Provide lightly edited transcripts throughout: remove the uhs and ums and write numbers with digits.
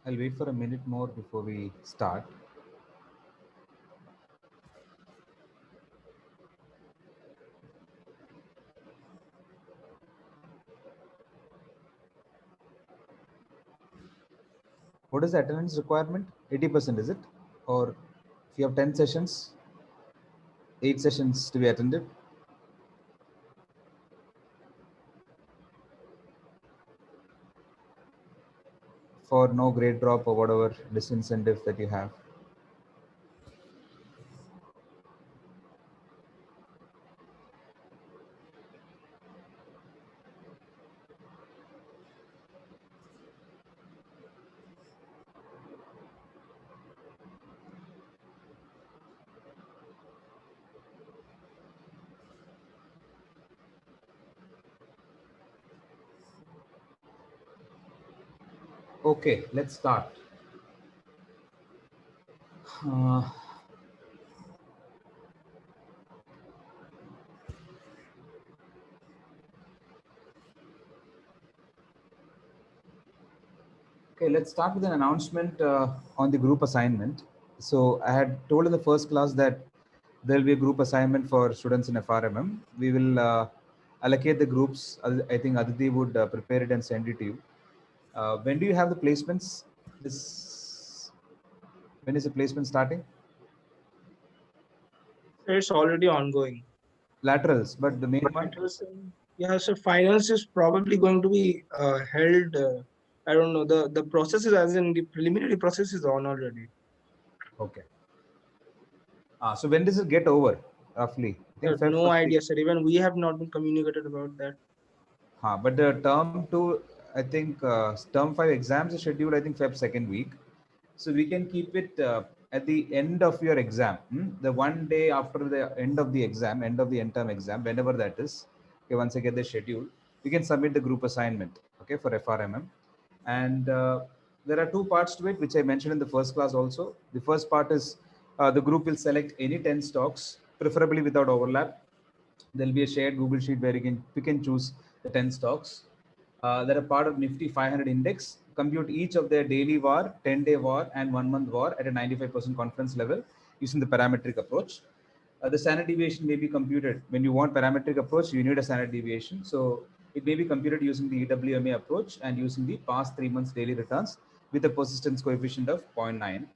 I'll wait for a minute more before we start. What is the attendance requirement? 80%, is it? Or if you have 10 sessions, 8 sessions to be attended? For no grade drop or whatever disincentive that you have. Okay, let's start. Uh, okay, let's start with an announcement on the group assignment. So I had told in the first class that there will be a group assignment for students in FRMM. We will allocate the groups. I think Aditi would prepare it and send it to you. When do you have the placements? When is the placement starting? It's already ongoing. Laterals, but the main one? Yeah, so finals is probably going to be held. I don't know. The process is, as in the preliminary process is on already. Okay. So when does it get over, roughly? I think Feb No first week. idea, sir. Even we have not been communicated about that. But the term 2, I think term 5 exams is scheduled, I think Feb second week. So we can keep it at the end of your exam, the one day after the end of the exam, end of the end term exam, whenever that is. Okay, once I get the schedule, we can submit the group assignment. Okay, for FRMM, and there are two parts to it, which I mentioned in the first class also. The first part is the group will select any 10 stocks, preferably without overlap. There'll be a shared Google sheet where you can choose the 10 stocks that are part of Nifty 500 index. Compute each of their daily VAR, 10-day VAR, and 1-month VAR at a 95% confidence level using the parametric approach. The standard deviation may be computed. When you want parametric approach, you need a standard deviation. So it may be computed using the EWMA approach and using the past 3 months daily returns with a persistence coefficient of 0.9.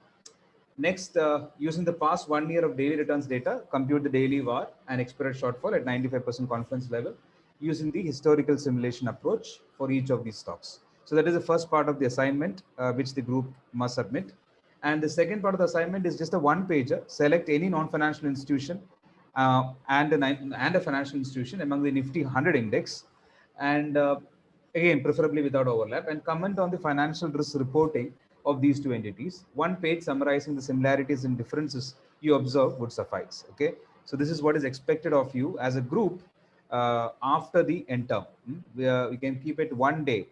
Next, using the past 1 year of daily returns data, compute the daily VAR and expected shortfall at 95% confidence level using the historical simulation approach for each of these stocks. So that is the first part of the assignment, which the group must submit. And the second part of the assignment is just a one-pager. Select any non-financial institution and a financial institution among the Nifty 100 index, and again, preferably without overlap, and comment on the financial risk reporting of these two entities. One page summarizing the similarities and differences you observe would suffice. Okay, so this is what is expected of you as a group after the end term. We can keep it one day,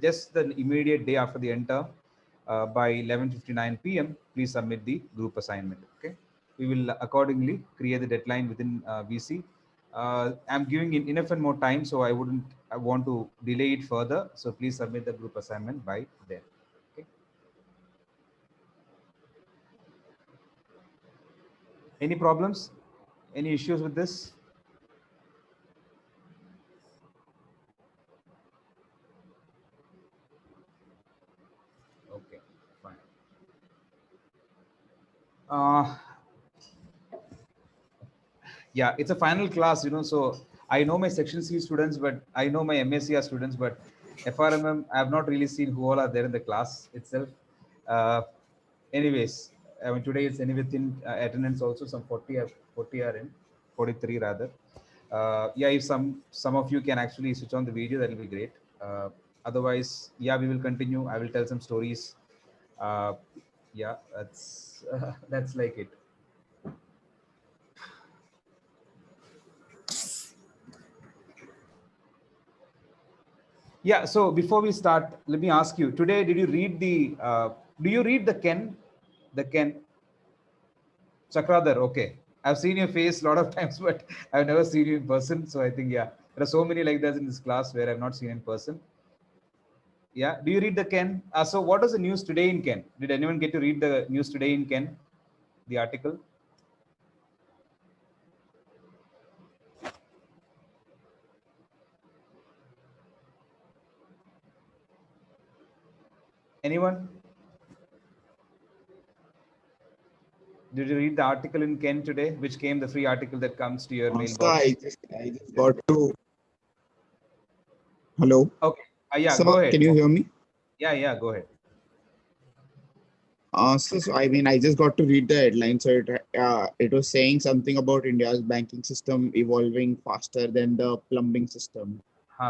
just the immediate day after the end term, by 11:59 p.m. Please submit the group assignment. Okay, we will accordingly create the deadline within VC. I'm giving it enough and more time, so I want to delay it further. So please submit the group assignment by then. Okay. Any problems? Any issues with this? Okay, fine. Yeah, it's a final class, so I know my section C students, but I know my MSCR students, but FRMM, I have not really seen who all are there in the class itself. Uh, Anyways, I mean, today it's anyway within attendance also, some 40 are in, 43 rather. Yeah, if some of you can actually switch on the video, that will be great. Otherwise, yeah, we will continue. I will tell some stories. Uh, yeah, that's like it. Yeah. So before we start, let me ask you. Today, did you read the? Do you read the Ken? The Ken Chakradhar. Okay. I've seen your face a lot of times, but I've never seen you in person. So I think, yeah, there are so many like that in this class where I've not seen in person. Yeah. Do you read the Ken? So what was the news today in Ken? Did anyone get to read the news today in Ken? The article? Anyone? Did you read the article in Ken today, which came the free article that comes to your So mailbox? I just got to. Hello. Okay. Yeah, So go ahead. can you hear me? Yeah, go ahead. So I mean, I just got to read the headline. So it was saying something about India's banking system evolving faster than the plumbing system.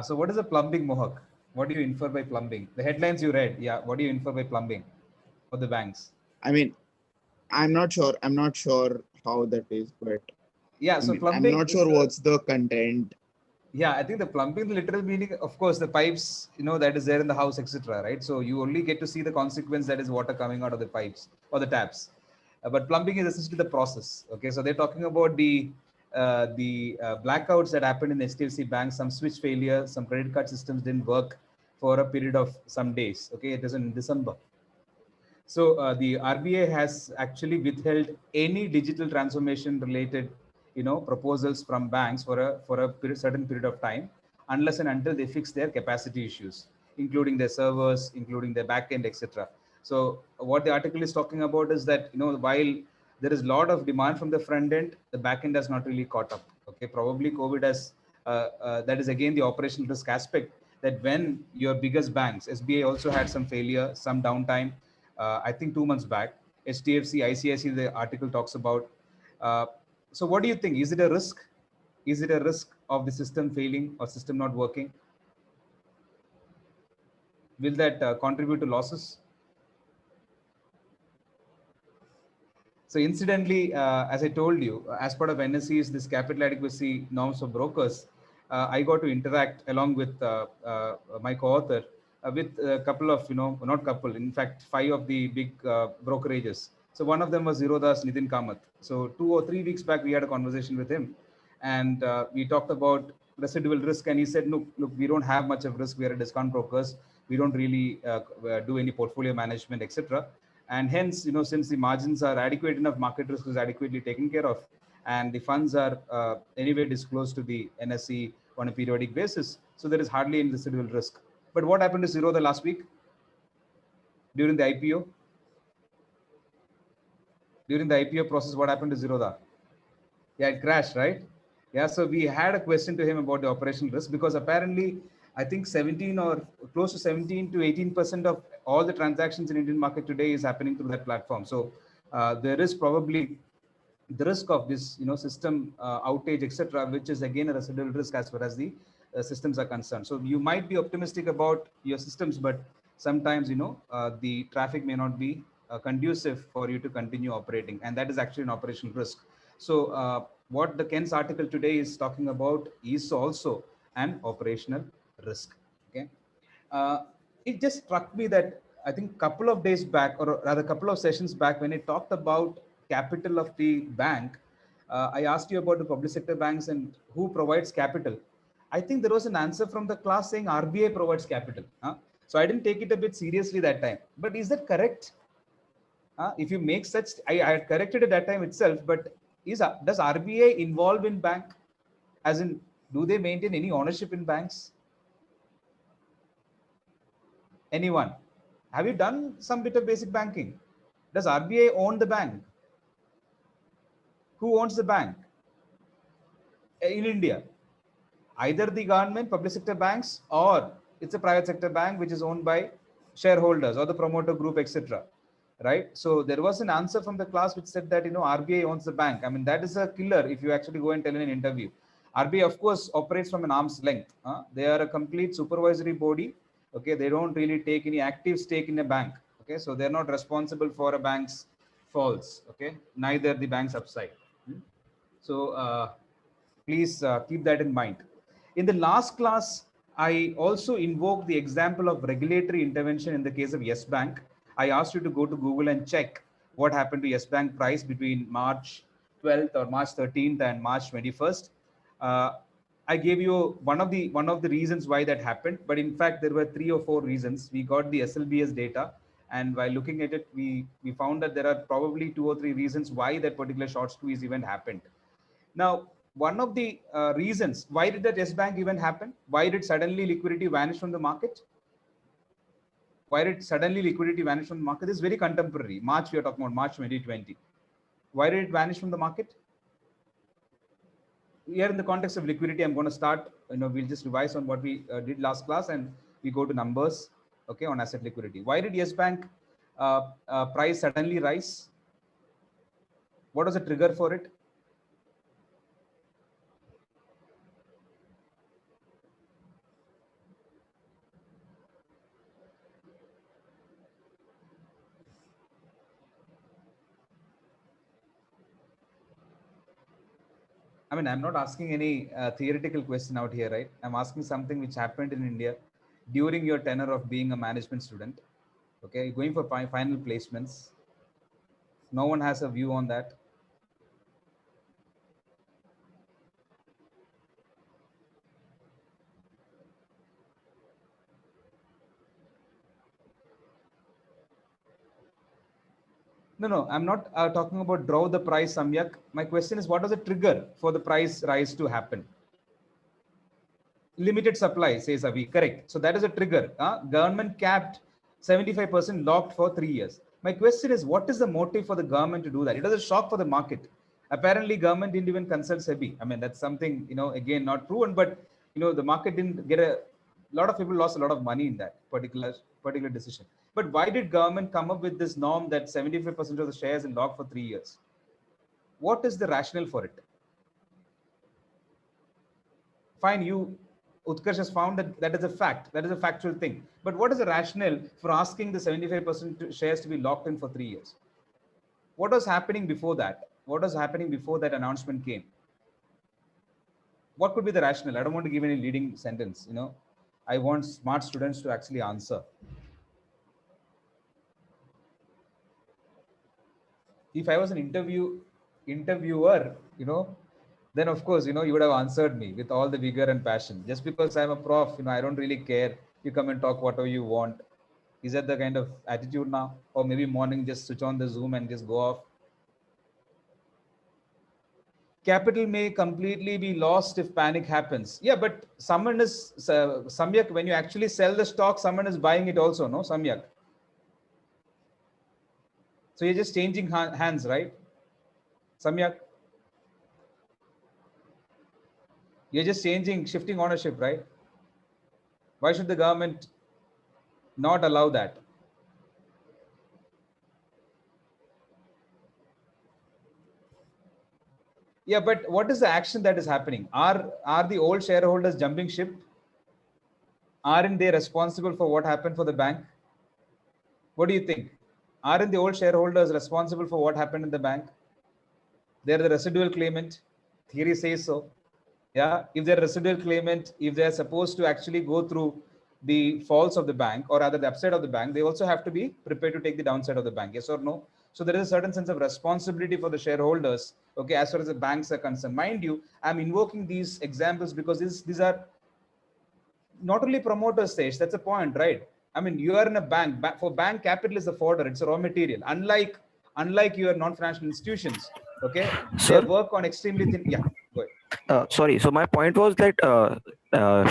So what is a plumbing, Mohak? What do you infer by plumbing? The headlines you read, yeah. What do you infer by plumbing for the banks? I mean, I'm not sure. I'm not sure how that is, but Yeah, I so mean, I'm plumbing not is sure what's the content. yeah, I think the plumbing, the literal meaning, of course, the pipes, that is there in the house, etc. Right? So you only get to see the consequence, that is water coming out of the pipes or the taps. But plumbing is essentially the process. Okay, so they're talking about the blackouts that happened in HDFC Bank, some switch failure, some credit card systems didn't work for a period of some days. Okay, it was in December. So the RBI has actually withheld any digital transformation related, proposals from banks for a certain period of time, unless and until they fix their capacity issues, including their servers, including their backend, etc. So what the article is talking about is that while there is a lot of demand from the front end, the back end has not really caught up. Okay, probably COVID has that is again the operational risk aspect, that when your biggest banks, SBI also had some failure, some downtime. I think 2 months back, HDFC, ICICI, the article talks about. Uh, so, what do you think? Is it a risk? Is it a risk of the system failing or system not working? Will that contribute to losses? So, incidentally, as I told you, as part of NSE's this capital adequacy norms for brokers, I got to interact along with my co-author with a couple of, not couple, in fact, 5 of the big brokerages. So one of them was Zerodha's Nitin Kamath. So 2 or 3 weeks back, we had a conversation with him, and we talked about residual risk. And he said, look, we don't have much of risk. We are a discount brokers. We don't really do any portfolio management, etc. And hence, since the margins are adequate enough, market risk is adequately taken care of, and the funds are anyway disclosed to the NSE on a periodic basis, so there is hardly any residual risk. But what happened to Zerodha last week during the IPO? During the IPO process, what happened to Zerodha? Yeah, it crashed, right? Yeah, so we had a question to him about the operational risk, because apparently I think 17 or close to 17 to 18% of all the transactions in Indian market today is happening through that platform. So there is probably the risk of this, system outage, etc., which is again a residual risk as far as the systems are concerned. So you might be optimistic about your systems, but sometimes, the traffic may not be conducive for you to continue operating, and that is actually an operational risk. So what the Ken's article today is talking about is also an operational risk. Okay. uh, it just struck me that I think couple of days back, or rather couple of sessions back, when I talked about capital of the bank, I asked you about the public sector banks and who provides capital. I think there was an answer from the class saying RBI provides capital. So I didn't take it a bit seriously that time. But is that correct? If you make such, I had corrected it that time itself. But does RBI involve in bank? As in, do they maintain any ownership in banks? Anyone? Have you done some bit of basic banking? Does RBI own the bank? Who owns the bank in India? Either the government, public sector banks, or it's a private sector bank which is owned by shareholders or the promoter group, etc. Right? So there was an answer from the class which said that RBI owns the bank. I mean, that is a killer if you actually go and tell in an interview. RBI, of course, operates from an arm's length. They are a complete supervisory body. Okay, they don't really take any active stake in a bank. Okay, so they're not responsible for a bank's faults. Okay, neither the bank's upside. So please keep that in mind. In the last class, I also invoked the example of regulatory intervention in the case of Yes Bank. I asked you to go to Google and check what happened to Yes Bank price between March 12th or March 13th and March 21st. Uh, I gave you one of the reasons why that happened, but in fact there were 3 or 4 reasons. We got the SLBS data, and while looking at it, we found that there are probably 2 or 3 reasons why that particular short squeeze event happened. Now, one of the reasons why did that Yes Bank event happen? Why did suddenly liquidity vanish from the market? Why did suddenly liquidity vanish from the market? This is very contemporary. March, we are talking about March 2020. Why did it vanish from the market? Here in the context of liquidity, I'm going to start, we'll just revise on what we did last class, and we go to numbers, okay, on asset liquidity. Why did Yes Bank price suddenly rise? What was the trigger for it? I mean, I'm not asking any theoretical question out here, right? I'm asking something which happened in India during your tenure of being a management student. Okay, going for final placements. No one has a view on that. No, I'm not talking about draw the price, Samyak. My question is, what was the trigger for the price rise to happen? Limited supply, says Avi. Correct. So that is a trigger. Government capped 75% locked for 3 years. My question is, what is the motive for the government to do that? It was a shock for the market. Apparently, government didn't even consult SEBI. I mean, that's something, again, not proven, but, the market didn't get a lot of people lost a lot of money in that particular decision. But why did government come up with this norm that 75% of the shares are locked for 3 years? What is the rationale for it? Fine, Utkarsh has found that that is a fact, that is a factual thing. But what is the rationale for asking the 75% shares to be locked in for 3 years? What was happening before that? What was happening before that announcement came? What could be the rationale? I don't want to give any leading sentence. I want smart students to actually answer. If I was an interviewer, then of course, you would have answered me with all the vigor and passion. Just because I'm a prof, I don't really care. You come and talk whatever you want. Is that the kind of attitude now? Or maybe morning just switch on the Zoom and just go off? Capital may completely be lost if panic happens. Yeah, but someone is, Samyak, when you actually sell the stock, someone is buying it also, no, Samyak? So you're just changing hands, right? Samyak? You're just shifting ownership, right? Why should the government not allow that? Yeah, but what is the action that is happening? Are the old shareholders jumping ship? Aren't they responsible for what happened for the bank? What do you think? Aren't the old shareholders responsible for what happened in the bank? They're the residual claimant. Theory says so. Yeah, if they're residual claimant, if they're supposed to actually go through the faults of the bank, or rather the upside of the bank, they also have to be prepared to take the downside of the bank. Yes or no? So there is a certain sense of responsibility for the shareholders, okay, as far as the banks are concerned. Mind you, I'm invoking these examples because these are not only promoters stage. That's the point, right? I mean, you are in a bank. For bank, capital is a fodder. It's a raw material. Unlike your non-financial institutions, okay, they Sir, work on extremely thin. Yeah, go ahead. sorry. So my point was that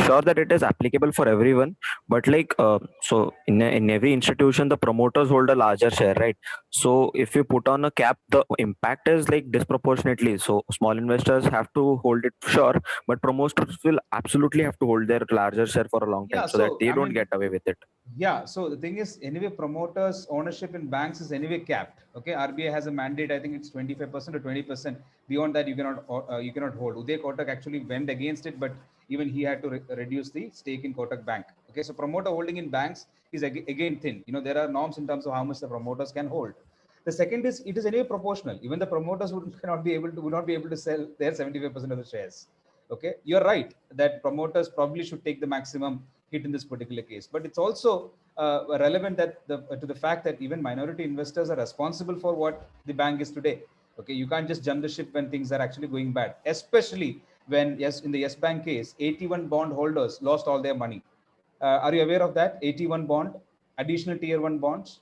sure that it is applicable for everyone, but like so in every institution the promoters hold a larger share, right? So if you put on a cap, the impact is like disproportionately. So small investors have to hold it, sure, but promoters will absolutely have to hold their larger share for a long Yeah, time so that so they I don't mean, get away with it. yeah, so the thing is, anyway, promoters' ownership in banks is anyway capped. Okay, RBI has a mandate. I think it's 25% or 20%. Beyond that, you cannot hold. Uday Kotak actually went against it, but even he had to reduce the stake in Kotak Bank. Okay, so promoter holding in banks is again thin. You know, there are norms in terms of how much the promoters can hold. The second is it is anyway proportional. Even the promoters would not be able to sell their 75% of the shares. Okay, you're right that promoters probably should take the maximum hit in this particular case, but it's also relevant that to the fact that even minority investors are responsible for what the bank is today. Okay, you can't just jump the ship when things are actually going bad, especially when, yes, in the Yes Bank case, 81 bond holders lost all their money. Are you aware of that? 81 bond, additional tier 1 bonds.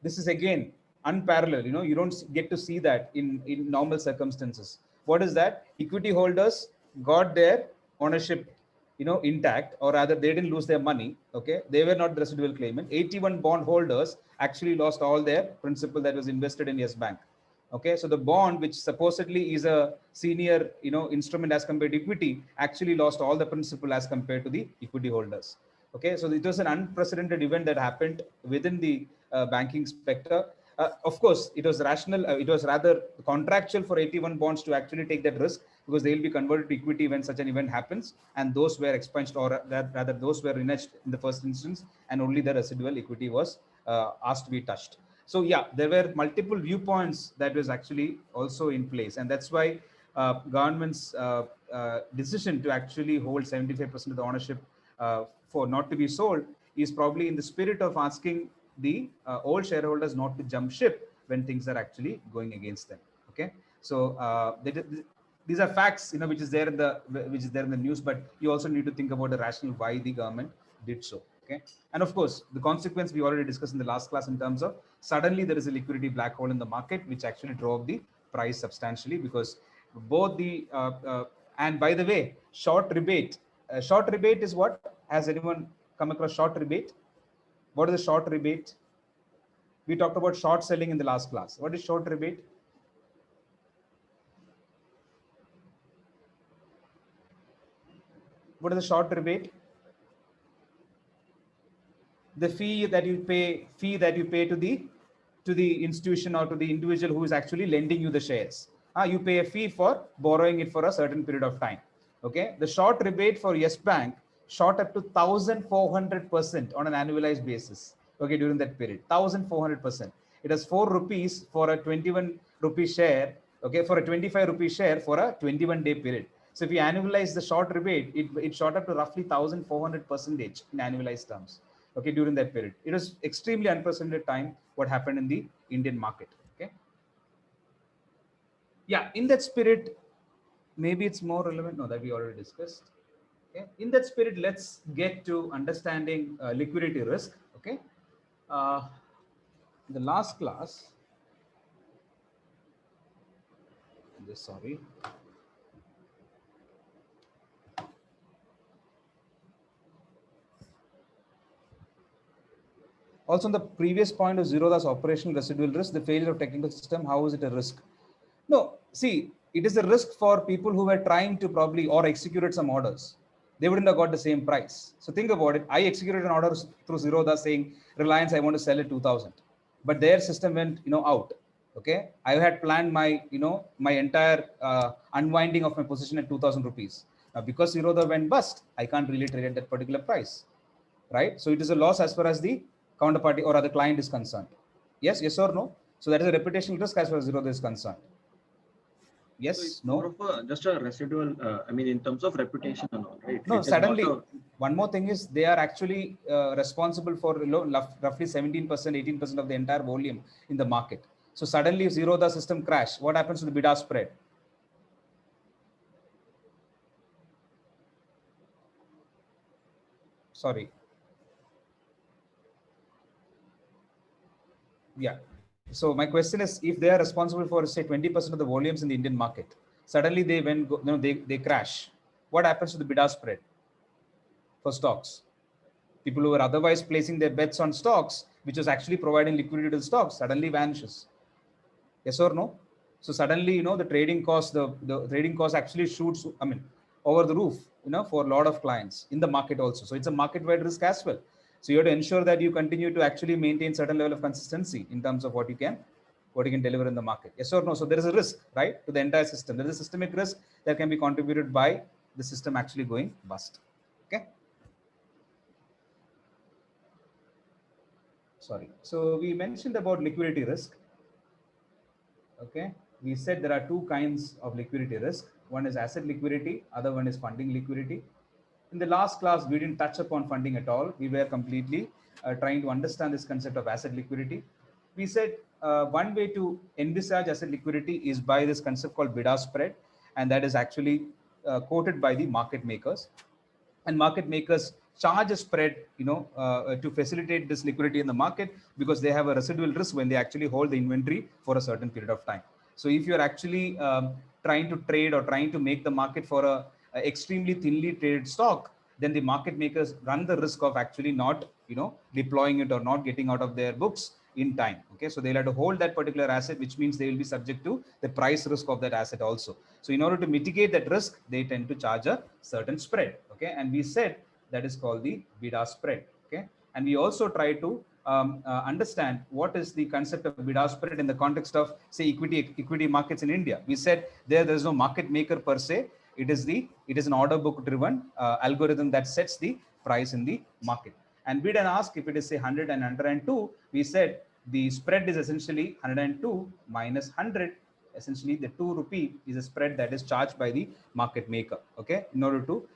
This is again unparalleled. You know, you don't get to see that in normal circumstances. What is that? Equity holders got their ownership, you know, intact, or rather they didn't lose their money. Okay, they were not the residual claimant. 81 bond holders actually lost all their principal that was invested in Yes Bank. Okay, so the bond, which supposedly is a senior, you know, instrument as compared to equity, actually lost all the principal as compared to the equity holders. Okay, so it was an unprecedented event that happened within the banking sector. Of course, it was rational. It was rather contractual for 81 bonds to actually take that risk, because they will be converted to equity when such an event happens, and those were expunged, or rather those were reneged in the first instance, and only the residual equity was asked to be touched. So yeah, there were multiple viewpoints that was actually also in place, and that's why government's decision to actually hold 75% of the ownership for not to be sold is probably in the spirit of asking the old shareholders not to jump ship when things are actually going against them. Okay, so these are facts, you know, which is there in the news, but you also need to think about the rationale why the government did so. Okay, and of course the consequence we already discussed in the last class, in terms of suddenly there is a liquidity black hole in the market, which actually drove the price substantially, because both the and by the way, short rebate is what? Has anyone come across short rebate? What is a short rebate? We talked about short selling in the last class. What is short rebate? What is a short rebate? The fee that you pay to the institution or to the individual who is actually lending you the shares. You pay a fee for borrowing it for a certain period of time. Okay, the short rebate for Yes Bank shot up to 1,400% on an annualized basis. Okay, during that period, 1,400%. It has 4 rupees for a 21 rupee share. Okay, for a 25 rupee share for a 21-day period. So if you annualize the short rebate, it shot up to roughly 1,400% in annualized terms. Okay, during that period, it was extremely unprecedented time what happened in the Indian market. Okay, yeah, in that spirit, maybe it's more relevant. No, that we already discussed. Okay, in that spirit, let's get to understanding liquidity risk. Okay, uh, the last class, sorry. Also, on the previous point of Zerodha's operational residual risk, the failure of technical system, how is it a risk? No, see, it is a risk for people who were trying to probably or executed some orders. they wouldn't have got the same price. So think about it. I executed an order through Zerodha saying, Reliance, I want to sell it 2000, but their system went, out. Okay. I had planned my, my entire unwinding of my position at 2000 rupees. Now, because Zerodha went bust, I can't really trade at that particular price, right? So it is a loss as far as the counterparty or other client is concerned. Yes, yes or no? So that is a reputational risk as far as Zerodha is concerned. Yes, So it's no? more of just a residual, I mean, in terms of reputation and all, right? No, It is suddenly, not one more thing is they are actually responsible for roughly 17%, 18% of the entire volume in the market. So suddenly if Zerodha system crash, what happens to the bid-ask spread? Sorry. Yeah. So my question is, if they are responsible for say 20% of the volumes in the Indian market, suddenly they they crash. What happens to the bid-ask spread for stocks? People who were otherwise placing their bets on stocks, which was actually providing liquidity to the stocks, suddenly vanishes. Yes or no? So suddenly, the trading cost, the trading cost actually shoots, over the roof, for a lot of clients in the market also. So it's a market-wide risk as well. So you have to ensure that you continue to actually maintain certain level of consistency in terms of what you can deliver in the market. Yes or no? So there is a risk, right, to the entire system. There is a systemic risk that can be contributed by the system actually going bust. Okay. Sorry. So we mentioned about liquidity risk. Okay. We said there are two kinds of liquidity risk. One is asset liquidity, other one is funding liquidity. In the last class, we didn't touch upon funding at all. We were completely trying to understand this concept of asset liquidity. We said one way to envisage asset liquidity is by this concept called bid-ask spread, and that is actually quoted by the market makers. And market makers charge a spread, to facilitate this liquidity in the market, because they have a residual risk when they actually hold the inventory for a certain period of time. So if you're actually trying to trade or trying to make the market for a extremely thinly traded stock, then the market makers run the risk of actually not, deploying it or not getting out of their books in time. Okay, so they'll have to hold that particular asset, which means they will be subject to the price risk of that asset also. So in order to mitigate that risk, they tend to charge a certain spread. Okay, and we said that is called the bid-ask spread. Okay, and we also try to understand what is the concept of bid-ask spread in the context of say equity markets in India. We said there is no market maker per se. It is an order book driven algorithm that sets the price in the market. And we then ask if it is say 100 and 102, we said the spread is essentially 102 minus 100. Essentially the 2 rupee is a spread that is charged by the market maker, okay, in order to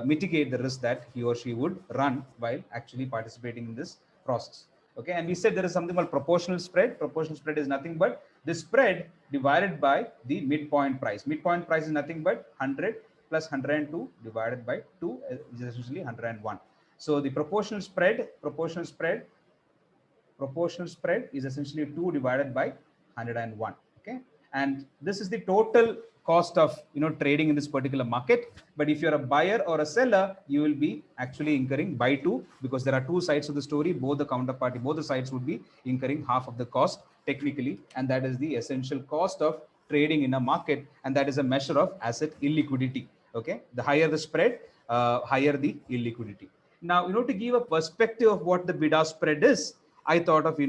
mitigate the risk that he or she would run while actually participating in this process. Okay, and we said there is something called proportional spread. Proportional spread is nothing but the spread divided by the midpoint price. Midpoint price is nothing but 100 plus 102 divided by 2, which is essentially 101. So the proportional spread is essentially 2 divided by 101. Okay, and this is the total cost of trading in this particular market. But if you're a buyer or a seller, you will be actually incurring by 2, because there are two sides of the story. Both the sides would be incurring half of the cost technically, and that is the essential cost of trading in a market, and that is a measure of asset illiquidity. Okay, the higher the spread, higher the illiquidity. Now, to give a perspective of what the bid-ask spread is, I thought of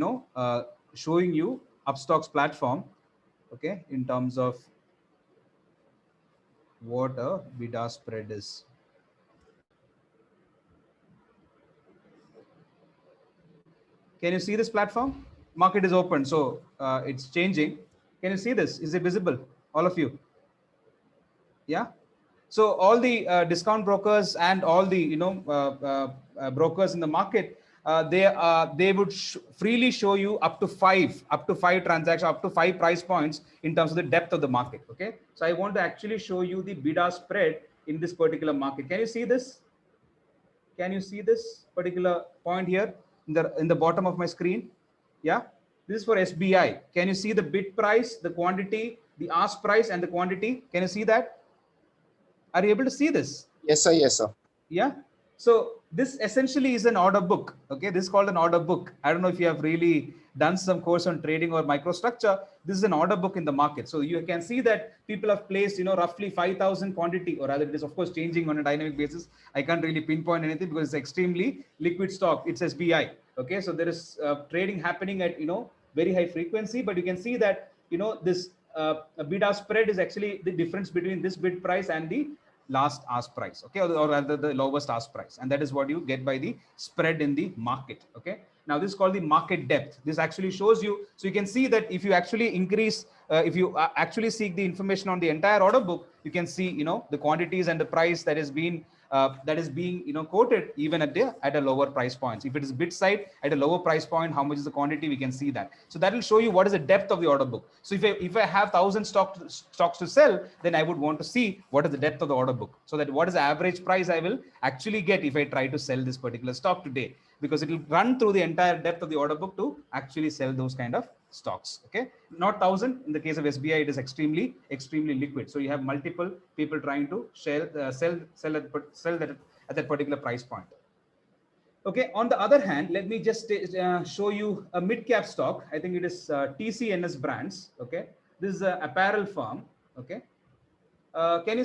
showing you Upstox platform, okay, in terms of what a bid-ask spread is. Can you see this platform? Market is open, so it's changing. Can you see this? Is it visible, all of you? Yeah. So all the discount brokers and all the brokers in the market, they would freely show you up to five transactions, up to 5 price points in terms of the depth of the market. Okay, so I want to actually show you the bid-ask spread in this particular market. Can you see this? Can you see this particular point here in the bottom of my screen? Yeah, this is for SBI. Can you see the bid price, the quantity, the ask price, and the quantity? Can you see that? Are you able to see this? Yes, sir. Yes, sir. Yeah. So this essentially is an order book. Okay, this is called an order book. I don't know if you have really done some course on trading or microstructure, this is an order book in the market. So you can see that people have placed, roughly 5,000 quantity, or rather it is of course changing on a dynamic basis. I can't really pinpoint anything because it's extremely liquid stock. It's SBI. Okay, so there is trading happening at very high frequency, but you can see that this bid ask spread is actually the difference between this bid price and the last ask price, okay, or rather the lowest ask price, and that is what you get by the spread in the market. Okay, now this is called the market depth. This actually shows you, so you can see that if you actually increase, if you actually seek the information on the entire order book, you can see the quantities and the price that is being quoted even at a lower price points. If it is bid side at a lower price point, how much is the quantity, we can see that. So that will show you what is the depth of the order book. So if I have 1,000 stocks to sell, then I would want to see what is the depth of the order book, so that what is the average price I will actually get if I try to sell this particular stock today, because it will run through the entire depth of the order book to actually sell those kind of stocks. Okay, not 1,000. In the case of SBI, it is extremely liquid. So you have multiple people trying to sell that at that particular price point. Okay, on the other hand, let me just show you a mid-cap stock. I think it is TCNS Brands. Okay, this is an apparel firm. Okay, can you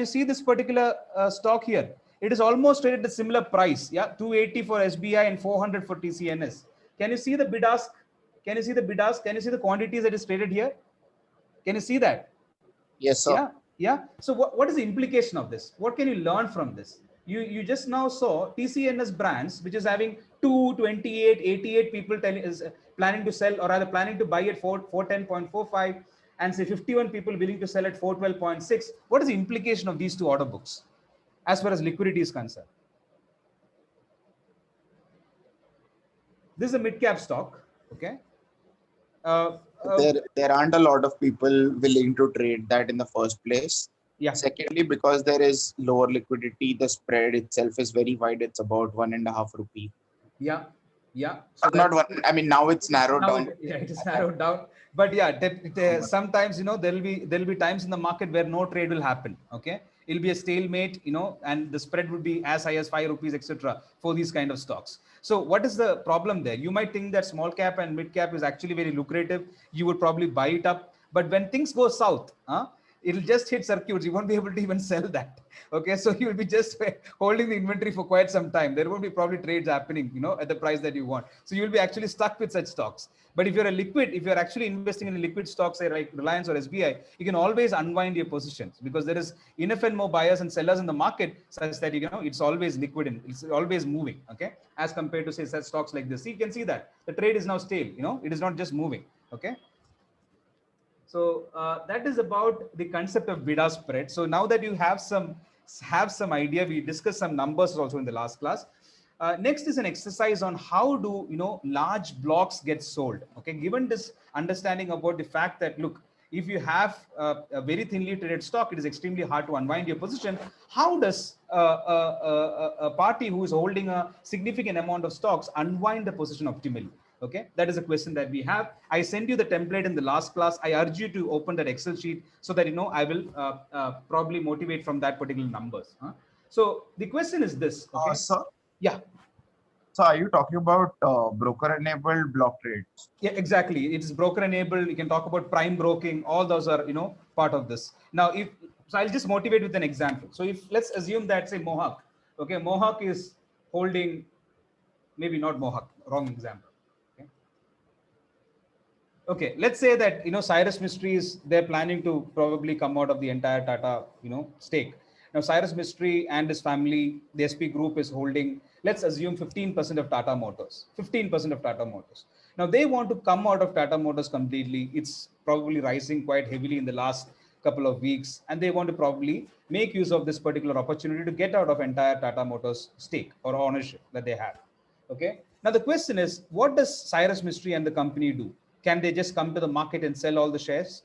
see this particular stock here? It is almost traded at a similar price. Yeah, 280 for SBI and 400 for TCNS. Can you see the bid ask? Can you see the bid ask? Can you see the quantities that is traded here? Can you see that? Yes, sir. Yeah. So what is the implication of this? What can you learn from this? You just now saw TCNS Brands, which is having 228, 88 people planning to sell, or rather planning to buy at 410.45, and say 51 people willing to sell at 412.6. What is the implication of these two order books as far as liquidity is concerned? This is a mid-cap stock. Okay. There aren't a lot of people willing to trade that in the first place. Yeah. Secondly, because there is lower liquidity, the spread itself is very wide. It's about 1.5 rupee. Yeah. So not one. I mean, now it's narrowed down. It is narrowed down. But yeah, sometimes there'll be times in the market where no trade will happen. Okay, it'll be a stalemate, and the spread would be as high as 5 rupees, etc. for these kind of stocks. So what is the problem there? You might think that small cap and mid cap is actually very lucrative. You would probably buy it up, but when things go south, it'll just hit circuits. You won't be able to even sell that. Okay, so you will be just holding the inventory for quite some time. There won't be probably trades happening, at the price that you want. So you will be actually stuck with such stocks. But if you're actually investing in liquid stocks, say like Reliance or SBI, you can always unwind your positions, because there is enough and more buyers and sellers in the market such that it's always liquid and it's always moving. Okay, as compared to say such stocks like this, you can see that the trade is now stale. It is not just moving. Okay. So that is about the concept of bid-ask spread. So now that you have some idea, we discussed some numbers also in the last class. Next is an exercise on how do large blocks get sold. Okay, given this understanding about the fact that, look, if you have a very thinly traded stock, it is extremely hard to unwind your position. How does a party who is holding a significant amount of stocks unwind the position optimally? Okay, that is a question that we have. I sent you the template in the last class. I urge you to open that Excel sheet so that I will probably motivate from that particular numbers. So the question is this. Okay. Sir? Yeah. So are you talking about broker-enabled block trades? Yeah, exactly. It is broker-enabled. You can talk about prime broking. All those are part of this. Now, so I'll just motivate with an example. So if let's assume that, say, Mohawk. Okay, Mohawk is holding, maybe not Mohawk. Wrong example. Okay, let's say that Cyrus Mysteries, they're planning to probably come out of the entire Tata stake. Now Cyrus Mystery and his family, the SP Group is holding, let's assume 15% of Tata Motors. 15% of Tata Motors. Now they want to come out of Tata Motors completely. It's probably rising quite heavily in the last couple of weeks, and they want to probably make use of this particular opportunity to get out of entire Tata Motors stake or ownership that they have. Okay. Now the question is, what does Cyrus Mystery and the company do? Can they just come to the market and sell all the shares?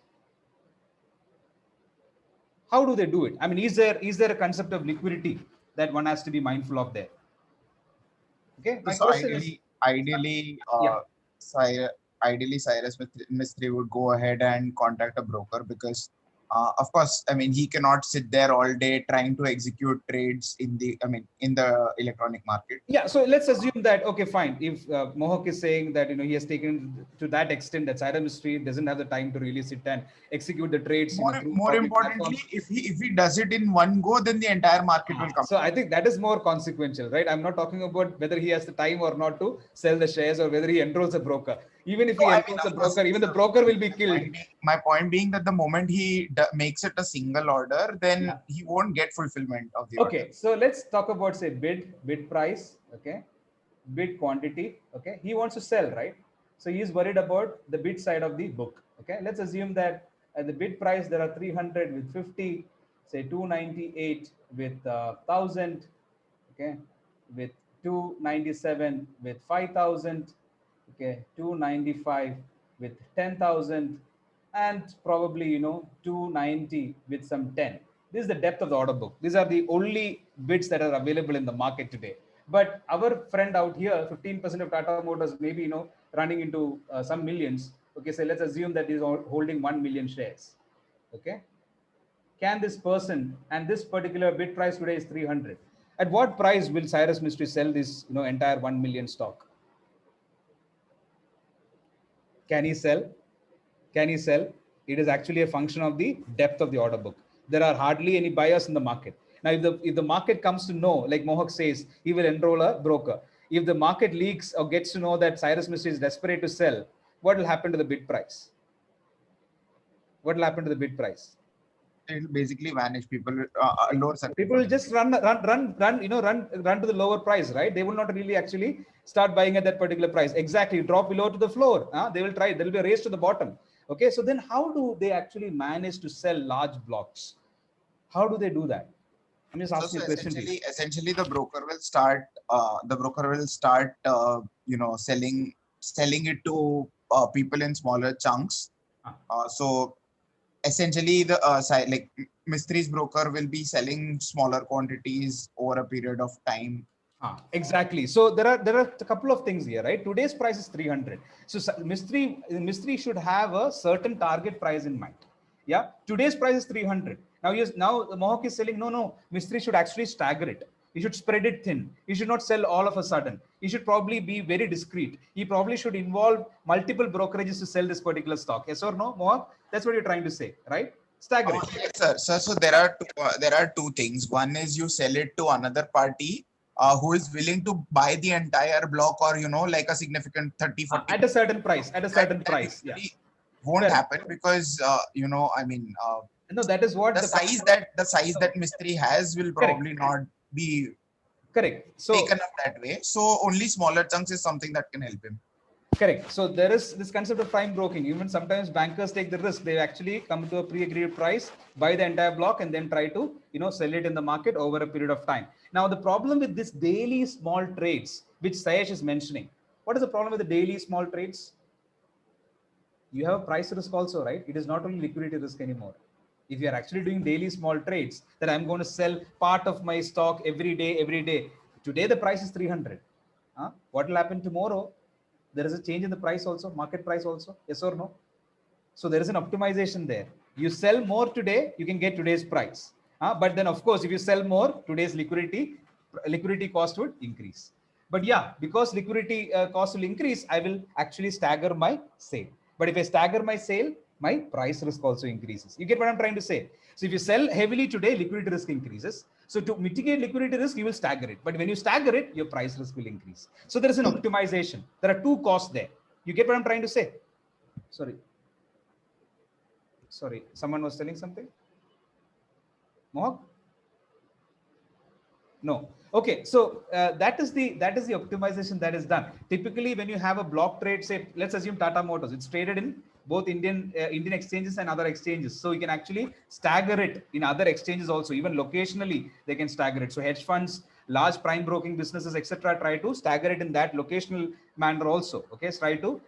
How do they do it? I mean, is there a concept of liquidity that one has to be mindful of there? Okay. My question is, ideally, Cyrus Mystery would go ahead and contact a broker, because Of course, I mean, he cannot sit there all day trying to execute trades in the, in the electronic market. Yeah, so let's assume that, okay, fine. If Mohawk is saying that, he has taken to that extent that Cyrus Mistry doesn't have the time to really sit and execute the trades, through More public importantly, platforms. if he does it in one go, then the entire market will come. So I think that is more consequential, right? I'm not talking about whether he has the time or not to sell the shares or whether he enrolls a broker. Even if he enrolls a broker, even the broker will be killed. My point being that the moment he makes it a single order, then he won't get fulfillment of the order. Okay, so let's talk about, say, bid price, okay, bid quantity, okay. He wants to sell, right? So he's worried about the bid side of the book, okay. Let's assume that at the bid price there are 300 with 50, say 298 with 1000, okay, with 297 with 5000, okay, 295 with 10,000, and probably 290 with some 10. This is the depth of the order book. These are the only bids that are available in the market today. But our friend out here, 15% of Tata Motors, maybe running into some millions. Okay, so let's assume that he's holding 1 million shares. Okay, can this person, and this particular bid price today is 300. At what price will Cyrus Mistry sell this entire 1 million stock? Can he sell? Can he sell? It is actually a function of the depth of the order book. There are hardly any buyers in the market. Now, if the market comes to know, like Mohawk says, he will enroll a broker. If the market leaks or gets to know that Cyrus Mistry is desperate to sell, what will happen to the bid price? What will happen to the bid price? It will basically vanish. People people will just run to the lower price, right? They will not really actually start buying at that particular price. Exactly, drop below to the floor. They will try. There will be a race to the bottom. Okay, so then how do they actually manage to sell large blocks? How do they do that? I'm just asking a question. Essentially, the broker will start. Selling it to people in smaller chunks. So essentially, the like Mistry's broker will be selling smaller quantities over a period of time. Exactly. So there are a couple of things here, right? Today's price is 300. So Mistry should have a certain target price in mind. Yeah. Today's price is 300. Now Mohawk is selling. No. Mistry should actually stagger it. He should spread it thin. He should not sell all of a sudden. He should probably be very discreet. He probably should involve multiple brokerages to sell this particular stock. Yes or no, Mohawk? That's what you're trying to say, right? Stagger it. Yes, sir. So there are two things. One is you sell it to another party who is willing to buy the entire block, or like a significant 30-40 at a certain price. Yeah, won't happen because no, that is what the size that Mistry has will probably not be taken up that way. So only smaller chunks is something that can help him. Correct. So there is this concept of prime broking. Even sometimes bankers take the risk. They actually come to a pre-agreed price, buy the entire block, and then try to sell it in the market over a period of time. Now the problem with this daily small trades, which Sayesh is mentioning, what is the problem with the daily small trades? You have a price risk also, right? It is not only liquidity risk anymore. If you are actually doing daily small trades, that I'm going to sell part of my stock every day. Today the price is 300. What will happen tomorrow? There is a change in the price also, market price also, yes or no? So there is an optimization there. You sell more today, you can get today's price. But then of course, if you sell more, today's liquidity cost would increase. But yeah, because liquidity cost will increase, I will actually stagger my sale. But if I stagger my sale, my price risk also increases. You get what I'm trying to say? So if you sell heavily today, liquidity risk increases. So to mitigate liquidity risk, you will stagger it. But when you stagger it, your price risk will increase. So there is an optimization. There are two costs there. You get what I'm trying to say? Sorry, someone was telling something? Mohawk? No. Okay, so that is the optimization that is done. Typically, when you have a block trade, say, let's assume Tata Motors, it's traded in both Indian exchanges and other exchanges. So you can actually stagger it in other exchanges also. Even locationally, they can stagger it. So hedge funds, large prime broking businesses, etc., try to stagger it in that locational manner also. Okay, so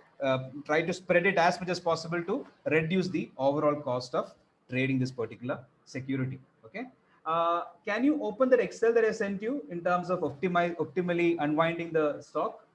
try to spread it as much as possible to reduce the overall cost of trading this particular security. Okay. Can you open that Excel that I sent you in terms of optimally unwinding the stock?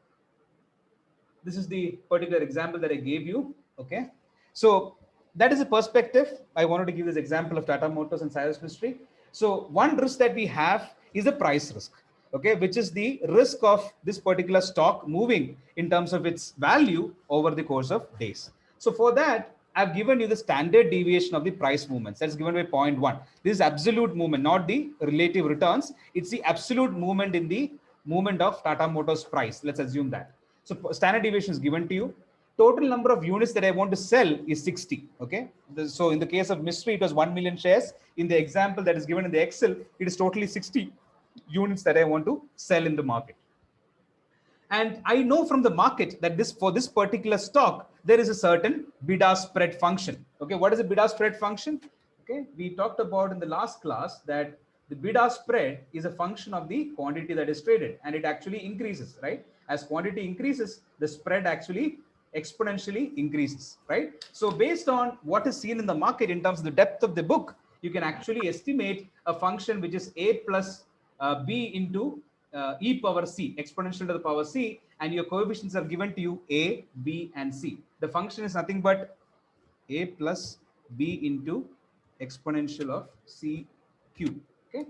This is the particular example that I gave you. Okay. So that is a perspective. I wanted to give this example of Tata Motors and Cyrus Mystery. So one risk that we have is the price risk, okay, which is the risk of this particular stock moving in terms of its value over the course of days. So for that, I've given you the standard deviation of the price movements. That's given by 0.1. This is absolute movement, not the relative returns. It's the absolute movement in the movement of Tata Motors price. Let's assume that. So standard deviation is given to you. Total number of units that I want to sell is 60. Okay. So in the case of Mystery, it was 1 million shares. In the example that is given in the Excel, it is totally 60 units that I want to sell in the market. And I know from the market that for this particular stock, there is a certain bid-ask spread function. Okay, what is a bid-ask spread function? Okay, we talked about in the last class that the bid-ask spread is a function of the quantity that is traded, and it actually increases, right? As quantity increases, the spread actually exponentially increases, right? So based on what is seen in the market in terms of the depth of the book, you can actually estimate a function which is a plus b into e power c, exponential to the power c, and your coefficients are given to you a, b, and c. The function is nothing but a plus b into exponential of c q. Okay,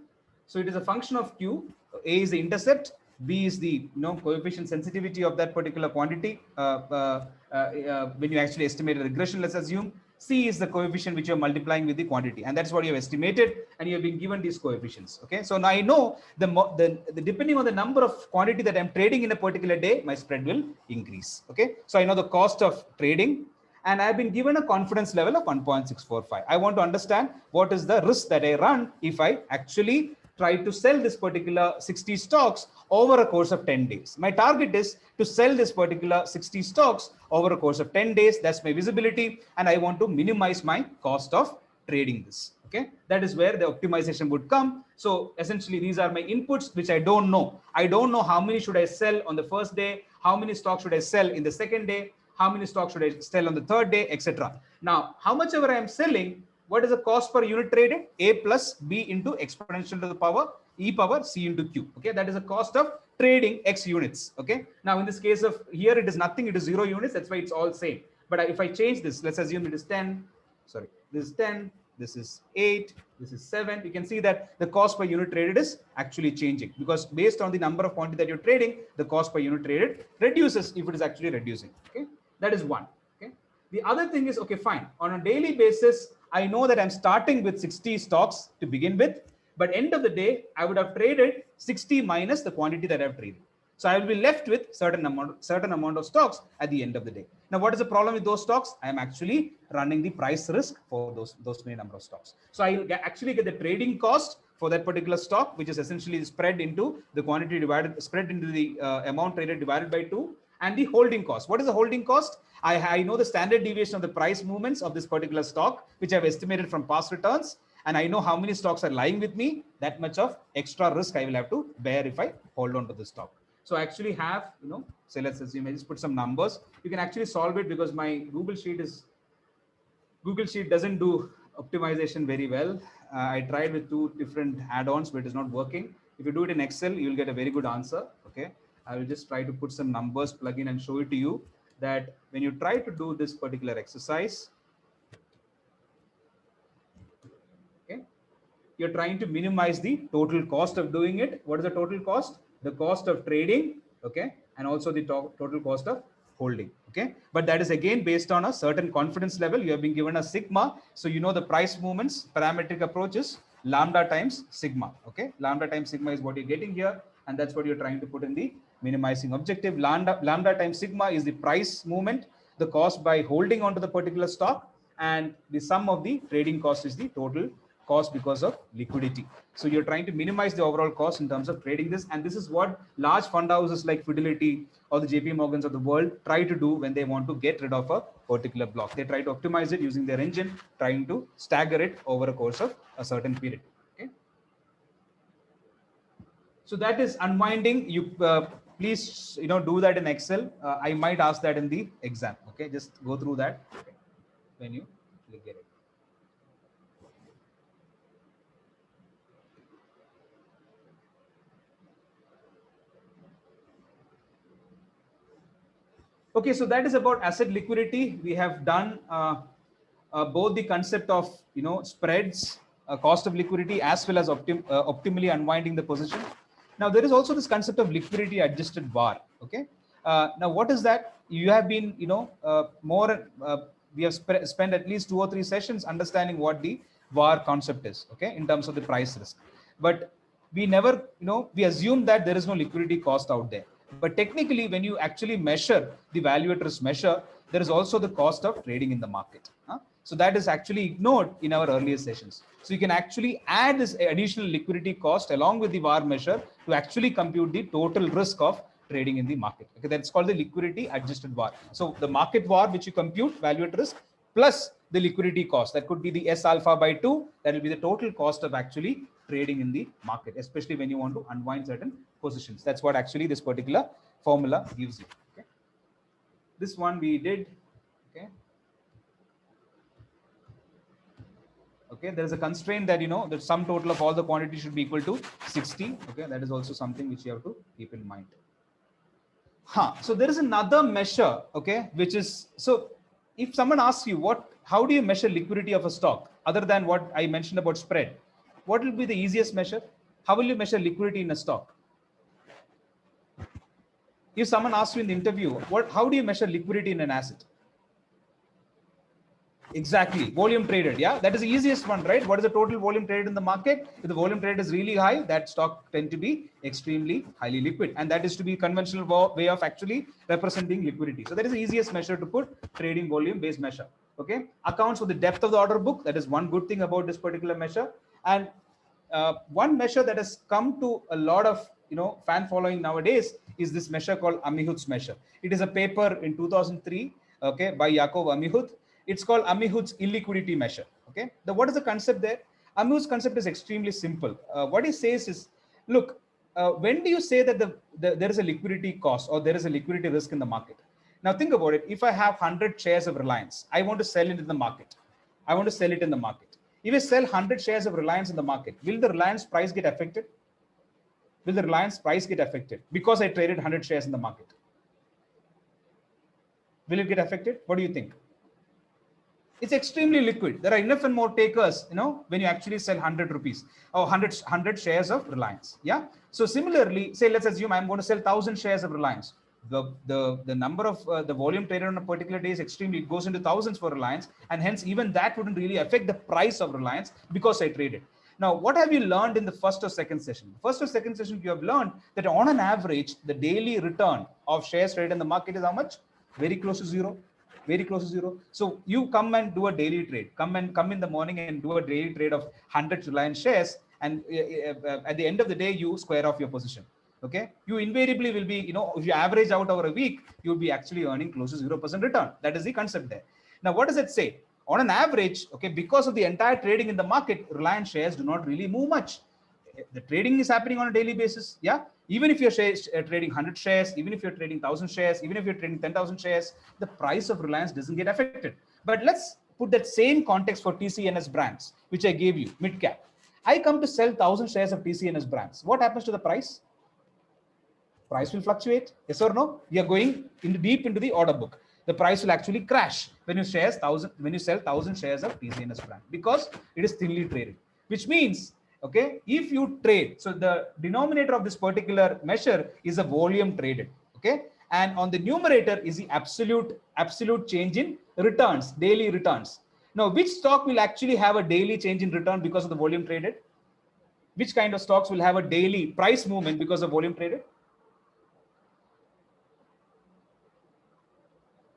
so it is a function of q. A is the intercept, b is the coefficient sensitivity of that particular quantity when you actually estimate a regression, let's assume. C is the coefficient which you're multiplying with the quantity, and that's what you have estimated, and you have been given these coefficients. Okay, so now I know the depending on the number of quantity that I'm trading in a particular day, my spread will increase. Okay, so I know the cost of trading, and I've been given a confidence level of 1.645. I want to understand what is the risk that I run if I actually try to sell this particular 60 stocks over a course of 10 days. My target is to sell this particular 60 stocks over a course of 10 days. That's my visibility, and I want to minimize my cost of trading this. Okay, that is where the optimization would come. So essentially, these are my inputs which I don't know. I don't know how many should I sell on the first day, how many stocks should I sell in the second day, how many stocks should I sell on the third day, etc. Now, how much ever I am selling, what is the cost per unit traded? A plus b into exponential to the power e power c into q. Okay, that is the cost of trading x units. Okay, now in this case of here, it is nothing, it is 0 units. That's why it's all same. But if I change this, let's assume it is 10. Sorry, this is 10. This is 8. This is 7. You can see that the cost per unit traded is actually changing, because based on the number of quantity that you're trading, the cost per unit traded reduces if it is actually reducing. Okay, that is one. Okay, the other thing is, okay, fine. On a daily basis, I know that I'm starting with 60 stocks to begin with, but end of the day, I would have traded 60 minus the quantity that I've traded. So I will be left with certain amount of stocks at the end of the day. Now, what is the problem with those stocks? I am actually running the price risk for those many number of stocks. So I will actually get the trading cost for that particular stock, which is essentially spread into the quantity spread into the amount traded divided by 2, and the holding cost. What is the holding cost? I know the standard deviation of the price movements of this particular stock, which I've estimated from past returns, and I know how many stocks are lying with me. That much of extra risk I will have to bear if I hold on to the stock. So I actually have, say let's assume I just put some numbers. You can actually solve it because my Google Sheet doesn't do optimization very well. I tried with 2 different add-ons, but it is not working. If you do it in Excel, you'll get a very good answer. Okay, I will just try to put some numbers, plug in, and show it to you that when you try to do this particular exercise, okay, you're trying to minimize the total cost of doing it. What is the total cost? The cost of trading, okay, and also the total cost of holding. Okay, but that is again based on a certain confidence level. You have been given a sigma, so you know the price movements parametric approach is lambda times sigma. Okay, lambda times sigma is what you're getting here, and that's what you're trying to put in the minimizing objective. Lambda times sigma is the price movement, the cost by holding onto the particular stock, and the sum of the trading cost is the total cost because of liquidity. So you're trying to minimize the overall cost in terms of trading this, and this is what large fund houses like Fidelity or the JP Morgans of the world try to do when they want to get rid of a particular block. They try to optimize it using their engine, trying to stagger it over a course of a certain period. Okay, so that is unwinding. You please do that in Excel. I might ask that in the exam. Okay, just go through that when you get it. Okay, so that is about asset liquidity. We have done both the concept of spreads, cost of liquidity, as well as optimally unwinding the position. Now there is also this concept of liquidity adjusted VAR. Okay. Now what is that? You have been we have spent at least 2 or 3 sessions understanding what the VAR concept is. Okay, in terms of the price risk, but we never we assume that there is no liquidity cost out there. But technically, when you actually measure the value at risk measure, there is also the cost of trading in the market. So that is actually ignored in our earlier sessions. So you can actually add this additional liquidity cost along with the VAR measure to actually compute the total risk of trading in the market. Okay, that's called the liquidity adjusted VAR. So the market VAR, which you compute value at risk, plus the liquidity cost, that could be the S alpha by 2. That will be the total cost of actually trading in the market, especially when you want to unwind certain positions. That's what actually this particular formula gives you. Okay, this one we did. Okay. Okay, there is a constraint that the sum total of all the quantity should be equal to 60. Okay, that is also something which you have to keep in mind. So there is another measure, okay, which is, so if someone asks you how do you measure liquidity of a stock other than what I mentioned about spread, what will be the easiest measure? How will you measure liquidity in a stock? If someone asks you in the interview, how do you measure liquidity in an asset? Exactly, volume traded. Yeah, that is the easiest one, right? What is the total volume traded in the market? If the volume trade is really high, that stock tend to be extremely highly liquid, and that is to be conventional way of actually representing liquidity. So that is the easiest measure to put, trading volume based measure. Okay, accounts for the depth of the order book. That is one good thing about this particular measure. And one measure that has come to a lot of fan following nowadays is this measure called Amihut's measure. It is a paper in 2003, okay, by Yakov Amihut. It's called Amihut's illiquidity measure. Okay, what is the concept there? Amihut's concept is extremely simple. What he says is, look, when do you say that there is a liquidity cost or there is a liquidity risk in the market? Now think about it. If I have 100 shares of Reliance, I want to sell it in the market. I want to sell it in the market. If I sell 100 shares of Reliance in the market, will the Reliance price get affected? Will the Reliance price get affected because I traded 100 shares in the market? Will it get affected? What do you think? It's extremely liquid. There are enough and more takers, when you actually sell 100 rupees or 100 shares of Reliance. Yeah. So similarly, say, let's assume I'm going to sell 1,000 shares of Reliance. The number of the volume traded on a particular day is extremely, it goes into thousands for Reliance, and hence even that wouldn't really affect the price of Reliance because I traded. Now, what have you learned in the first or second session? First or second session, you have learned that on an average, the daily return of shares traded in the market is how much? Very close to zero. Very close to zero. So you come and do a daily trade. Come in the morning and do a daily trade of 100 Reliance shares, and at the end of the day, you square off your position. Okay, you invariably will be, if you average out over a week, you'll be actually earning close to 0% return. That is the concept there. Now, what does it say? On an average, okay, because of the entire trading in the market, Reliance shares do not really move much. The trading is happening on a daily basis. Yeah. Even if you're trading 100 shares, even if you're trading 1,000 shares, even if you're trading 10,000 shares, the price of Reliance doesn't get affected. But let's put that same context for TCNS brands, which I gave you, mid cap. I come to sell 1,000 shares of TCNS brands. What happens to the price? Price will fluctuate. Yes or no? We are going deep into the order book. The price will actually crash when you sell 1,000 shares of TCNS brand because it is thinly traded, which means, okay, if you trade, so the denominator of this particular measure is a volume traded, okay, and on the numerator is the absolute change in returns, daily returns. Now, which stock will actually have a daily change in return because of the volume traded? Which kind of stocks will have a daily price movement because of volume traded?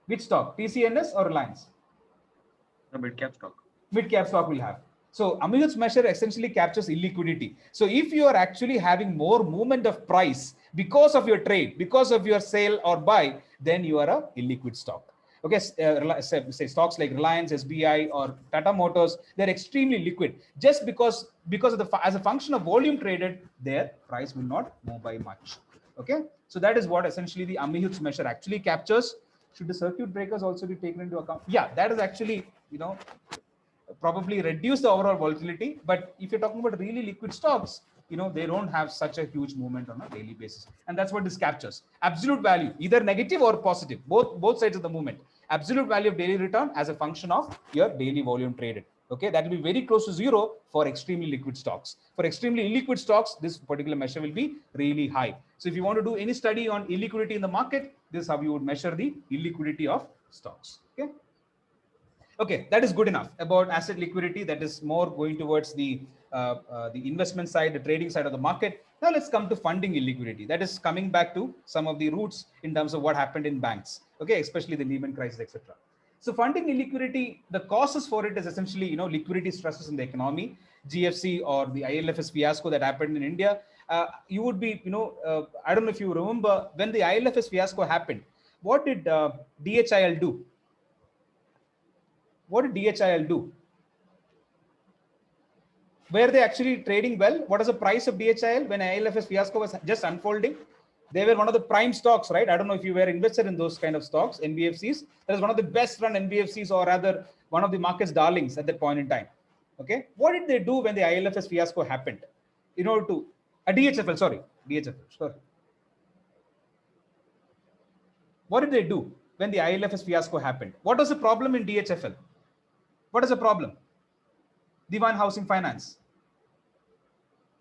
Which stock? TCNS or Reliance? The mid-cap stock. Mid-cap stock will have. So Amihut's measure essentially captures illiquidity. So if you are actually having more movement of price because of your trade, because of your sale or buy, then you are a illiquid stock. Okay, say stocks like Reliance, SBI, or Tata Motors, they're extremely liquid. Just because of as a function of volume traded, their price will not move by much. Okay, so that is what essentially the Amihut's measure actually captures. Should the circuit breakers also be taken into account? Yeah, that is actually, probably reduce the overall volatility. But if you're talking about really liquid stocks, they don't have such a huge movement on a daily basis. And that's what this captures. Absolute value, either negative or positive, both sides of the movement. absolute value of daily return as a function of your daily volume traded. Okay, that will be very close to zero for extremely liquid stocks. For extremely illiquid stocks, this particular measure will be really high. So if you want to do any study on illiquidity in the market, this is how you would measure the illiquidity of stocks. Okay. Okay, that is good enough about asset liquidity. That is more going towards the investment side, the trading side of the market. Now let's come to funding illiquidity. That is coming back to some of the roots in terms of what happened in banks. Okay, especially the Lehman crisis, etc. So funding illiquidity, the causes for it is essentially, liquidity stresses in the economy, GFC or the ILFS fiasco that happened in India. You would be, I don't know if you remember when the ILFS fiasco happened. What did DHIL do? What did DHIL do? Were they actually trading well? What is the price of DHIL when ILFS fiasco was just unfolding? They were one of the prime stocks, right? I don't know if you were invested in those kind of stocks, NBFCs. That is one of the best run NBFCs, or rather one of the market's darlings at that point in time. Okay. What did they do when the ILFS fiasco happened? In order to, DHFL, sorry. What did they do when the ILFS fiasco happened? What was the problem in DHFL? What is the problem? Diwan Housing Finance.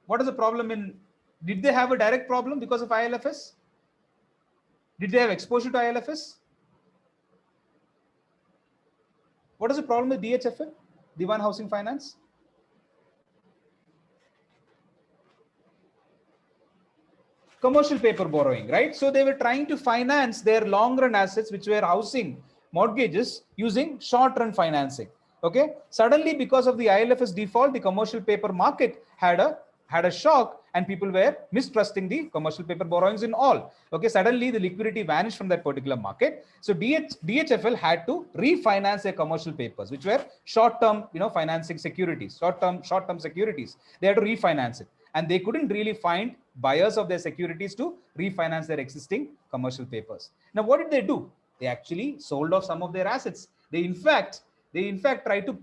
What is the problem in, did they have a direct problem because of ILFS? Did they have exposure to ILFS? What is the problem with DHFL, Diwan Housing Finance? Commercial paper borrowing, right? So they were trying to finance their long run assets, which were housing mortgages, using short run financing. Okay. Suddenly, because of the ILFS default, the commercial paper market had a shock, and people were mistrusting the commercial paper borrowings in all. Okay. Suddenly, the liquidity vanished from that particular market. So DHFL had to refinance their commercial papers, which were short-term, financing securities, short-term securities. They had to refinance it, and they couldn't really find buyers of their securities to refinance their existing commercial papers. Now, what did they do? They actually sold off some of their assets. They in fact tried to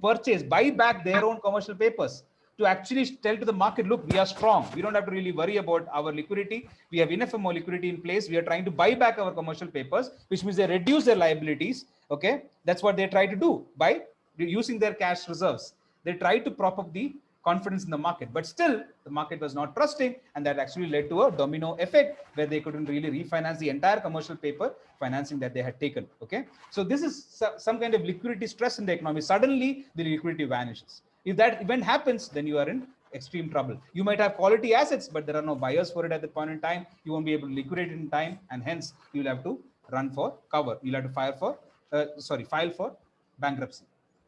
buy back their own commercial papers to actually tell to the market, look, we are strong. We don't have to really worry about our liquidity. We have enough more liquidity in place. We are trying to buy back our commercial papers, which means they reduce their liabilities. Okay. That's what they try to do by using their cash reserves. They try to prop up the confidence in the market, but still the market was not trusting, and that actually led to a domino effect where they couldn't really refinance the entire commercial paper financing that they had taken. Okay, so this is some kind of liquidity stress in the economy. Suddenly the liquidity vanishes. If that event happens, then you are in extreme trouble. You might have quality assets, but there are no buyers for it at the point in time. You won't be able to liquidate it in time, and hence you'll have to run for cover. You'll have to file for bankruptcy.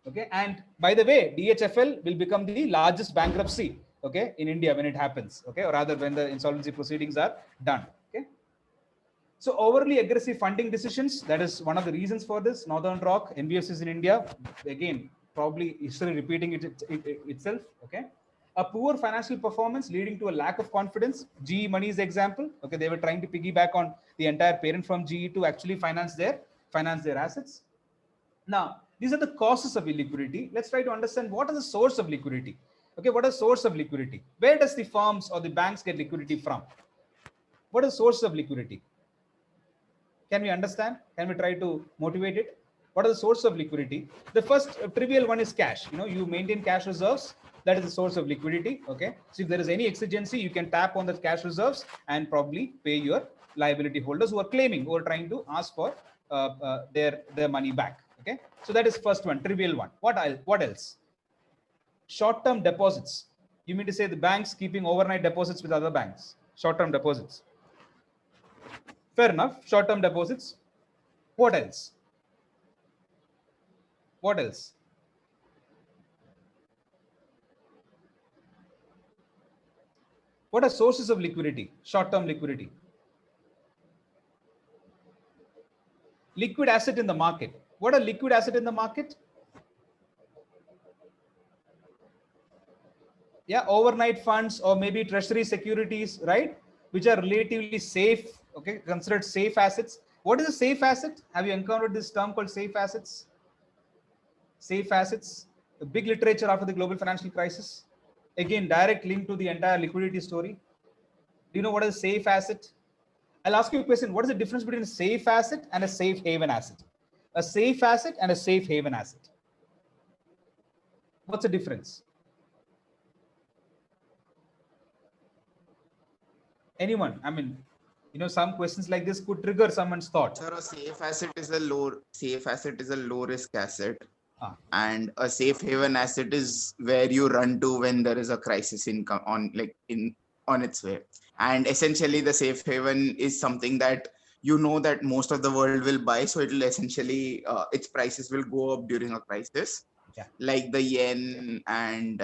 Okay, and by the way, DHFL will become the largest bankruptcy, okay, in India when it happens, okay, or rather when the insolvency proceedings are done. Okay, so overly aggressive funding decisions, that is one of the reasons for this. Northern Rock, NBFCs in India, again, probably history repeating itself. Okay, a poor financial performance leading to a lack of confidence. GE Money is the example. Okay, they were trying to piggyback on the entire parent firm GE to actually finance their assets. Now, these are the causes of illiquidity. Let's try to understand what is the source of liquidity. Okay, what is the source of liquidity? Where does the firms or the banks get liquidity from? What is the source of liquidity? Can we understand? Can we try to motivate it? What is the source of liquidity? The first trivial one is cash. You maintain cash reserves. That is the source of liquidity. Okay, so if there is any exigency, you can tap on the cash reserves and probably pay your liability holders who are trying to ask for their money back. Okay, so that is first one, trivial one. What else? Short-term deposits. You mean to say the banks keeping overnight deposits with other banks? Short-term deposits. Fair enough. Short-term deposits. What else? What else? What are sources of liquidity? Short-term liquidity. Liquid asset in the market. What are liquid asset in the market? Yeah, overnight funds or maybe treasury securities, right? Which are relatively safe, okay, considered safe assets. What is a safe asset? Have you encountered this term called safe assets? Safe assets, the big literature after the global financial crisis. Again, direct link to the entire liquidity story. Do you know what is a safe asset? I'll ask you a question. What is the difference between a safe asset and a safe haven asset? a safe asset and a safe haven asset? What's the difference? Anyone? I mean, some questions like this could trigger someone's thought. Sir, a safe asset is a low risk asset. Ah. And a safe haven asset is where you run to when there is a crisis on its way. And essentially the safe haven is something that that most of the world will buy, so it will essentially its prices will go up during a crisis. Yeah. Like the yen and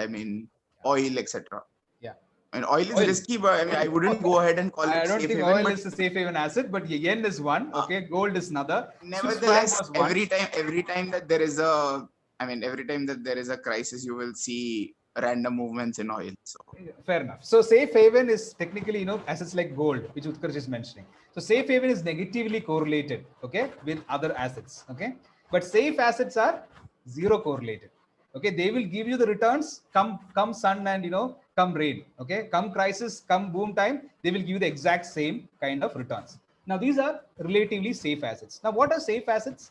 oil, etc. Yeah. And oil is risky, but I wouldn't go ahead and call it I don't safe think haven, oil but is a safe haven asset, but yen is one. Okay, gold is another. nevertheless, Swiss franc was one. every time that there is a crisis, you will see random movements in oil. So Fair enough. So safe haven is technically, assets like gold, which Utkarsh is mentioning. So safe haven is negatively correlated, okay, with other assets, okay. But safe assets are zero correlated, okay. They will give you the returns come sun and come rain, okay. Come crisis, come boom time, they will give you the exact same kind of returns. Now these are relatively safe assets. Now what are safe assets?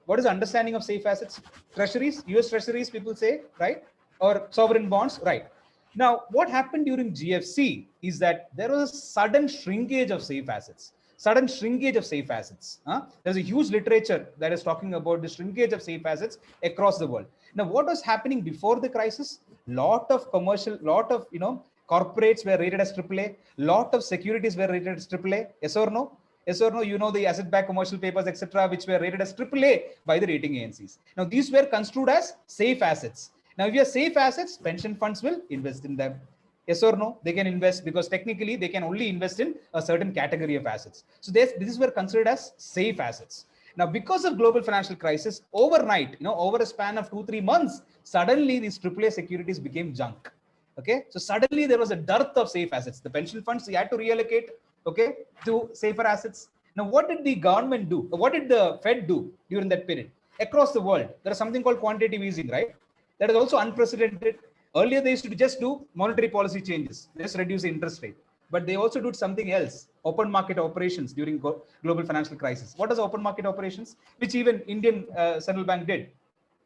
What is the understanding of safe assets? Treasuries, US treasuries, people say, right? Or sovereign bonds, right? Now, what happened during GFC is that there was a sudden shrinkage of safe assets. There's a huge literature that is talking about the shrinkage of safe assets across the world. Now, what was happening before the crisis? Lot of corporates were rated as AAA. Lot of securities were rated as AAA. Yes or no? Yes or no? The asset-backed commercial papers, etc., which were rated as AAA by the rating agencies. Now, these were construed as safe assets. Now, if you have safe assets, pension funds will invest in them. Yes or no? They can invest because technically they can only invest in a certain category of assets. So these were considered as safe assets. Now, because of global financial crisis, overnight, over a span of 2-3 months, suddenly these AAA securities became junk. Okay, so suddenly there was a dearth of safe assets. The pension funds had to reallocate, okay, to safer assets. Now, what did the government do? What did the Fed do during that period? Across the world, there is something called quantitative easing, right? That is also unprecedented. Earlier, they used to just do monetary policy changes, just reduce the interest rate. But they also did something else, open market operations during global financial crisis. What is open market operations? Which even Indian central bank did.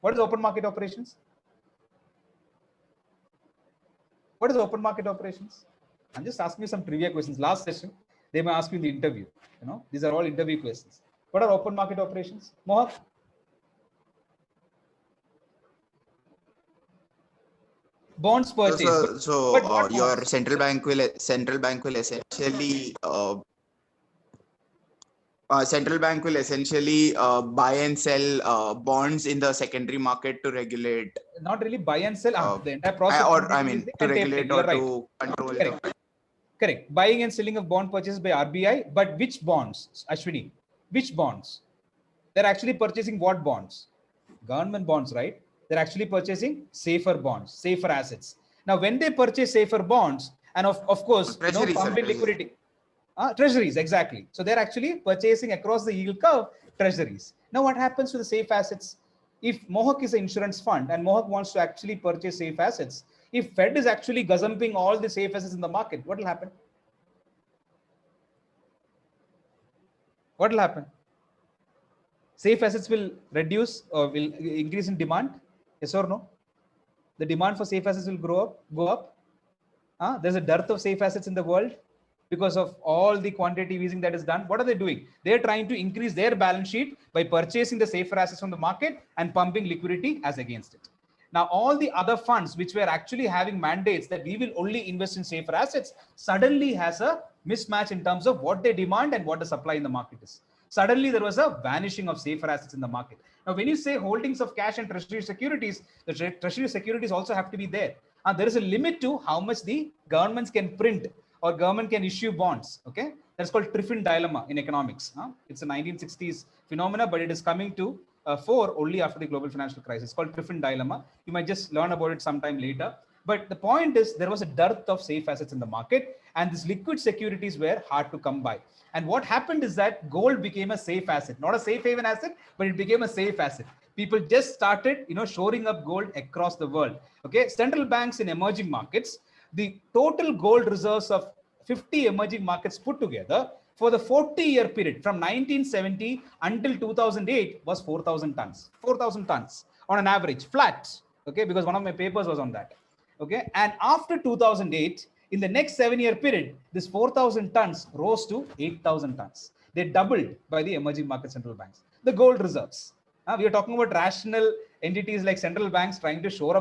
What is open market operations? What is open market operations? I'm just asking you some trivia questions. Last session, they may ask you in the interview. These are all interview questions. What are open market operations? Mohak? Bonds purchase. Your central bank will essentially buy and sell bonds in the secondary market to regulate. Not really buy and sell. The entire process. To regulate or to control. Correct. Buying and selling of bond purchases by RBI. But which bonds, Ashwini? Which bonds? They're actually purchasing what bonds? Government bonds, right? They're actually purchasing safer bonds, safer assets. Now, when they purchase safer bonds, and of course, pumping liquidity. Treasuries, exactly. So they're actually purchasing across the yield curve treasuries. Now, what happens to the safe assets? If Mohawk is an insurance fund and Mohawk wants to actually purchase safe assets, if Fed is actually gazumping all the safe assets in the market, what will happen? What will happen? Safe assets will reduce or will increase in demand? Yes or no? The demand for safe assets will go up. There's a dearth of safe assets in the world because of all the quantitative easing that is done. What are they doing? They're trying to increase their balance sheet by purchasing the safer assets from the market and pumping liquidity as against it. Now, all the other funds which were actually having mandates that we will only invest in safer assets suddenly has a mismatch in terms of what they demand and what the supply in the market is. Suddenly, there was a vanishing of safer assets in the market. Now, when you say holdings of cash and treasury securities, the treasury securities also have to be there. And there is a limit to how much the governments can print or government can issue bonds. Okay, that's called Triffin dilemma in economics. It's a 1960s phenomena, but it is coming to fore only after the global financial crisis. It's called Triffin dilemma. You might just learn about it sometime later. But the point is, there was a dearth of safe assets in the market, and these liquid securities were hard to come by. And what happened is that gold became a safe asset, not a safe haven asset, but it became a safe asset. People just started, shoring up gold across the world. Okay, central banks in emerging markets, the total gold reserves of 50 emerging markets put together for the 40-year period from 1970 until 2008 was 4,000 tons. 4,000 tons on an average, flat. Okay, because one of my papers was on that. Okay, and after 2008, in the next 7-year period, this 4,000 tons rose to 8,000 tons. They doubled by the emerging market central banks. The gold reserves. We are talking about rational entities like central banks trying to shore up